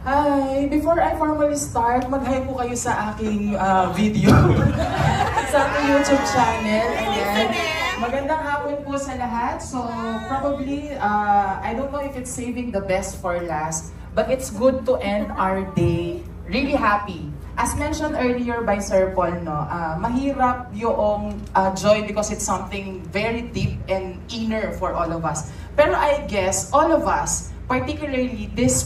Hi! Before I formally start, mag-hi po kayo sa aking video. Sa aking YouTube channel. Ayan. Magandang hapon po sa lahat. So, probably, I don't know if it's saving the best for last, but it's good to end our day really happy. As mentioned earlier by Sir Paul, no, mahirap yung joy because it's something very deep and inner for all of us. Pero I guess, all of us, particularly this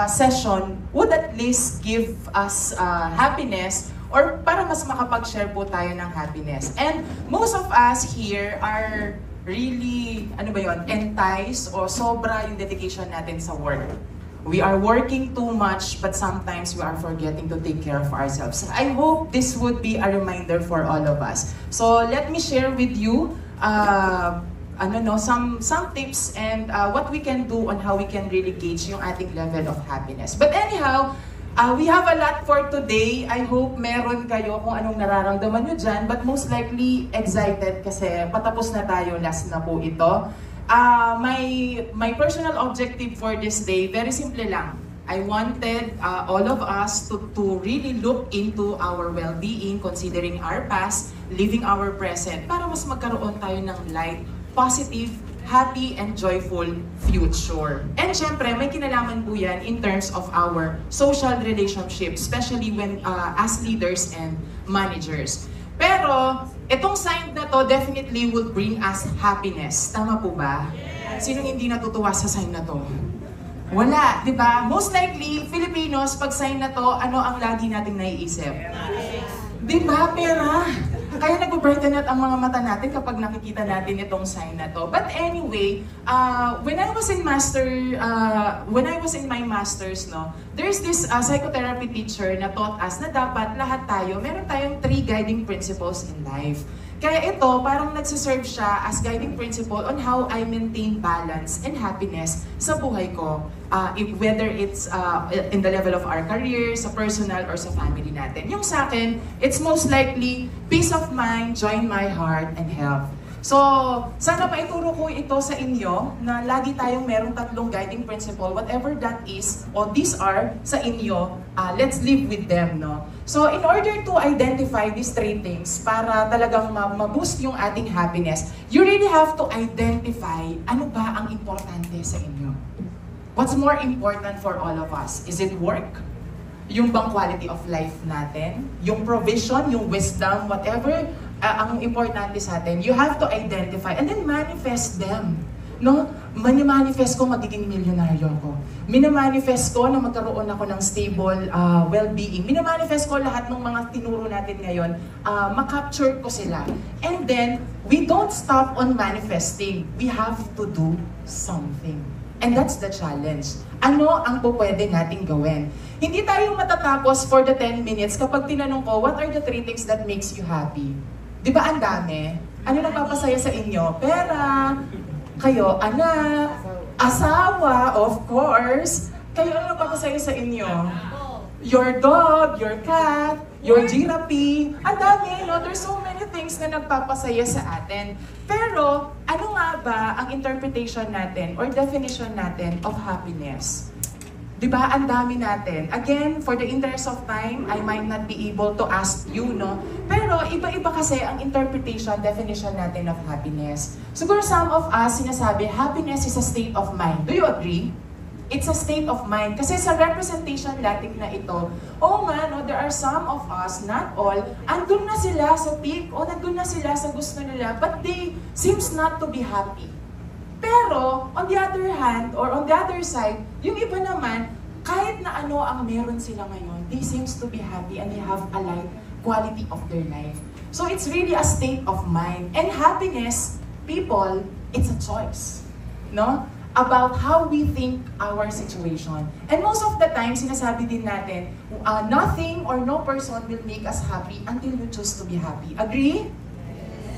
session would at least give us happiness or para mas makapag-share po tayo ng happiness. And most of us here are really, enticed o sobra yung dedication natin sa work. We are working too much, but sometimes we are forgetting to take care of ourselves. I hope this would be a reminder for all of us. So let me share with you some tips and what we can do on how we can really gauge yung ating level of happiness. But anyhow, we have a lot for today. I hope meron kayo kung anong nararamdaman nyo dyan, but most likely excited kasi patapos na tayo, last na po ito. My personal objective for this day, very simple lang. I wanted all of us to really look into our well-being, considering our past, living our present, para mas magkaroon tayo ng light, positive, happy, and joyful future. And syempre, may kinalaman po yan in terms of our social relationships, especially when as leaders and managers. Pero, itong sign na to definitely will bring us happiness. Tama po ba? Sinong hindi natutuwa sa sign na to? Wala, di ba? Most likely, Filipinos, pag sign na to, ano ang lagi nating naiisip? Di ba, pera? Kaya nag-brighten up ang mga mata natin kapag nakikita natin itong sign na to. But anyway, when I was in my masters, no, there's this psychotherapy teacher na taught us na dapat lahat tayo, meron tayong 3 guiding principles in life. Kaya ito, parang nagsiserve siya as guiding principle on how I maintain balance and happiness sa buhay ko. Whether it's in the level of our career, sa personal, or sa family natin. Yung sa akin, it's most likely peace of mind, joy in my heart, and health. So, sana maituro ko ito sa inyo na lagi tayong merong 3 guiding principle, whatever that is, o these are sa inyo, let's live with them, no? So, in order to identify these 3 things, para talagang ma-boost yung ating happiness, you really have to identify ano ba ang importante sa inyo. What's more important for all of us? Is it work? Yung bang quality of life natin? Yung provision, yung wisdom, whatever ang importante sa atin, you have to identify and then manifest them. No? Mani-manifest ko magiging milyonaryo ako. Mini-manifest ko na magkaroon ako ng stable well-being. Mini-manifest ko lahat ng mga tinuro natin ngayon, makapture ko sila. And then, we don't stop on manifesting. We have to do something. And that's the challenge. Ano ang pwede nating gawin? Hindi tayo matatapos for the 10 minutes kapag tinanong ko, what are the 3 things that makes you happy? Di ba ang dami? Ano nagpapasaya sa inyo? Pera, kayo, anak, asawa, of course. Kayo, ano nagpapasaya sa inyo? Your dog, your cat, your giraffe. Ang dami, no? There's so many things na nagpapasaya sa atin. Pero, ano nga ba ang interpretation natin or definition natin of happiness? Diba, ang dami natin. Again, for the interest of time, I might not be able to ask you, no? Pero iba-iba kasi ang interpretation, definition natin of happiness. Siguro some of us sinasabi, happiness is a state of mind. Do you agree? It's a state of mind. Kasi sa representation natin na ito, nga, no, there are some of us, not all, andun na sila sa peak, o nandun na sila sa gusto nila, but they seems not to be happy. Pero, on the other hand, or on the other side, yung iba naman, kahit na ano ang meron sila ngayon, they seems to be happy and they have a light quality of their life. So it's really a state of mind. And happiness, people, it's a choice. No? About how we think our situation. And most of the time, sinasabi din natin, nothing or no person will make us happy until you choose to be happy. Agree?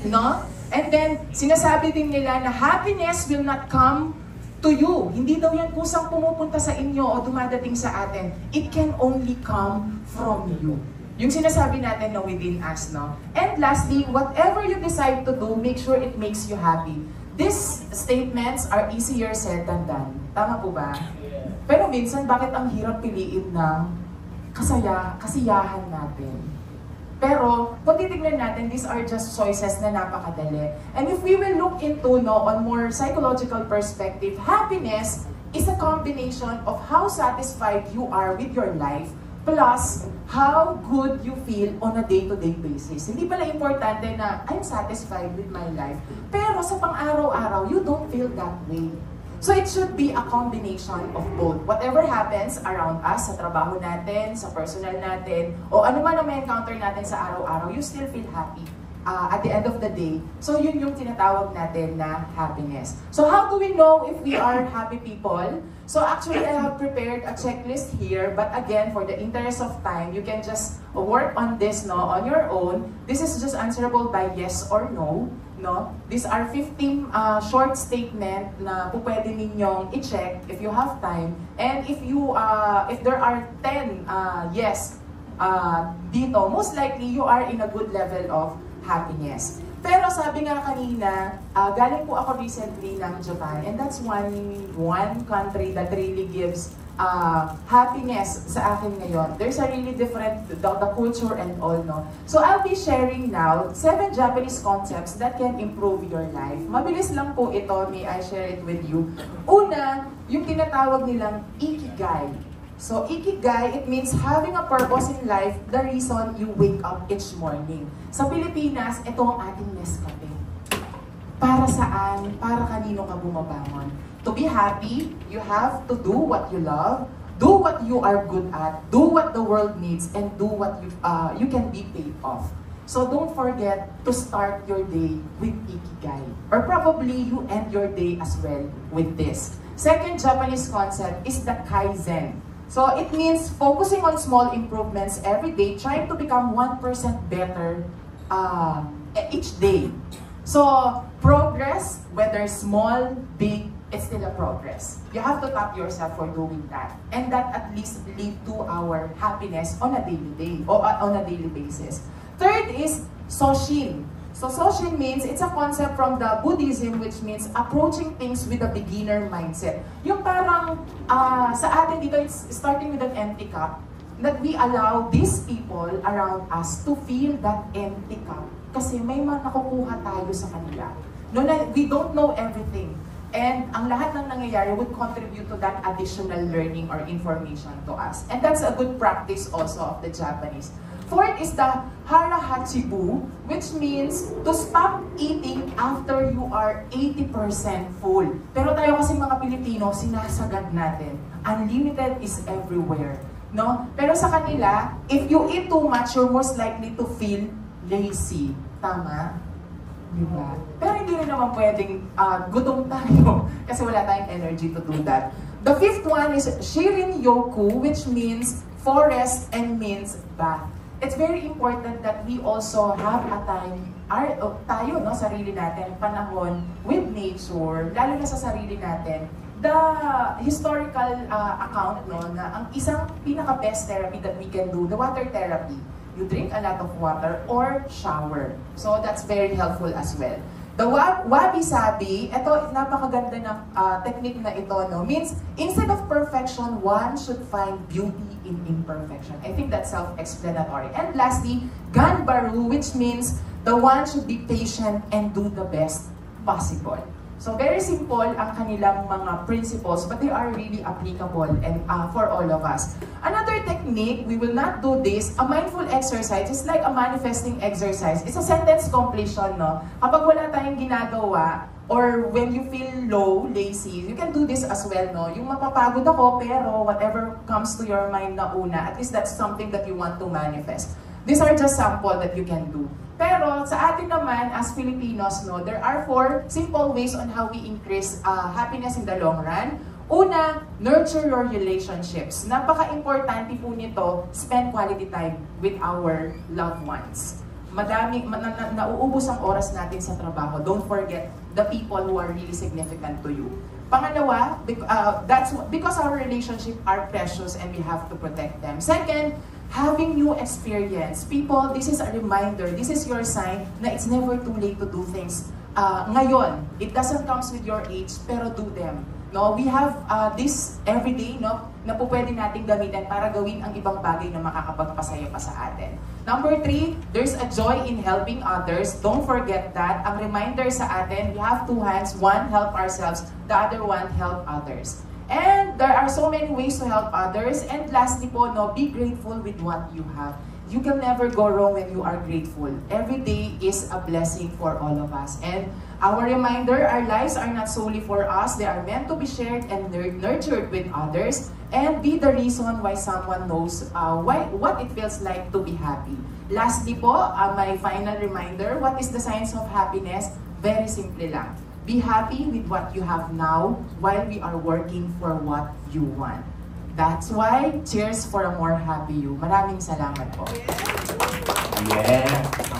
No? And then, sinasabi din nila na happiness will not come to you. Hindi daw yan kusang pumupunta sa inyo o dumadating sa atin. It can only come from you. Yung sinasabi natin na within us, no? And lastly, whatever you decide to do, make sure it makes you happy. These statements are easier said than done. Tama po ba? Pero minsan, bakit ang hirap piliin ng kasiyahan natin? Pero, kung titignan natin, these are just choices na napakadali. And if we will look into, on more psychological perspective, happiness is a combination of how satisfied you are with your life plus how good you feel on a day-to-day basis. Hindi pala importante na I'm satisfied with my life, pero sa pang-araw-araw, you don't feel that way. So it should be a combination of both. Whatever happens around us, sa trabaho natin, sa personal natin, o ano man ang may encounter natin sa araw-araw, you still feel happy at the end of the day. So yun yung tinatawag natin na happiness. So how do we know if we are happy people? So actually, I have prepared a checklist here, but again, for the interest of time, you can just work on this on your own. This is just answerable by yes or no. These are 15 short statement na pwede ninyong i-check if you have time. And if there are 10 yes dito, most likely you are in a good level of happiness. Pero sabi nga kanina, galing po ako recently ng Japan, and that's one country that really gives happiness sa akin ngayon. There's a really different, the culture and all, So I'll be sharing now 7 Japanese concepts that can improve your life. Mabilis lang po ito, may I share it with you. Una, yung tinatawag nilang ikigai. So ikigai, it means having a purpose in life, the reason you wake up each morning. Sa Pilipinas, ito ang ating Nescafe. Para saan? Para kanino ka bumabangon? To be happy, you have to do what you love, do what you are good at, do what the world needs, and do what you can be paid off. So don't forget to start your day with ikigai. Or probably you end your day as well with this. Second Japanese concept is the kaizen. So it means focusing on small improvements every day, trying to become 1% better each day. So progress, whether small, big, it's still a progress. You have to tap yourself for doing that. And that at least lead to our happiness on a daily basis. Third is Soshin. So Soshin means, it's a concept from the Buddhism which means approaching things with a beginner mindset. Yung parang sa atin dito, it's starting with an empty cup, that we allow these people around us to feel that empty cup. Kasi may nakukuha tayo sa kanila. We don't know everything. And ang lahat ng nangyayari would contribute to that additional learning or information to us. And that's a good practice also of the Japanese. Fourth is the Hara Hachibu, which means to stop eating after you are 80% full. Pero tayo kasi mga Pilipino, sinasagad natin. Unlimited is everywhere. Pero sa kanila, if you eat too much, you're most likely to feel lazy. Tama? Diba? Pero hindi rin naman pwedeng gutom tayo kasi wala tayong energy to do that. The fifth one is Shirin Yoku, which means forest and means bath. It's very important that we also have a time, tayo, sarili natin, panahon with nature, lalo na sa sarili natin. The historical account, na ang isang pinaka-best therapy that we can do, the water therapy. You drink a lot of water or shower. So that's very helpful as well. The wabi-sabi, ito napakaganda ng technique na ito, means instead of perfection, one should find beauty in imperfection. I think that's self-explanatory. And lastly, ganbaru, which means the one should be patient and do the best possible. So very simple ang kanilang mga principles, but they are really applicable and for all of us. Another technique, we will not do this, a mindful exercise is like a manifesting exercise. It's a sentence completion, Kapag wala tayong ginagawa, or when you feel low, lazy, you can do this as well, Yung mapapagod ako, pero whatever comes to your mind na una, at least that's something that you want to manifest. These are just sample that you can do. Pero sa atin naman, as Filipinos, there are 4 simple ways on how we increase happiness in the long run. Una, nurture your relationships. Napaka-importante po nito, spend quality time with our loved ones. Nauubos ang oras natin sa trabaho. Don't forget the people who are really significant to you. Pangalawa, that's because our relationships are precious and we have to protect them. Second, having new experience. People, this is a reminder, this is your sign na it's never too late to do things. Ngayon, it doesn't come with your age, pero do them. No, we have this everyday, no, na po pwede nating gamitin para gawin ang ibang bagay na makakapagpasaya pa sa atin. Number 3, there's a joy in helping others. Don't forget that. Ang reminder sa atin, we have two hands. One, help ourselves. The other one, help others. And there are so many ways to help others. And lastly po, no, be grateful with what you have. You can never go wrong when you are grateful. Every day is a blessing for all of us. And our reminder, our lives are not solely for us. They are meant to be shared and nurtured with others. And be the reason why someone knows what it feels like to be happy. Lastly po, my final reminder, what is the science of happiness? Very simple lang. Be happy with what you have now while we are working for what you want. That's why, cheers for a more happy you. Maraming salamat po. Yeah.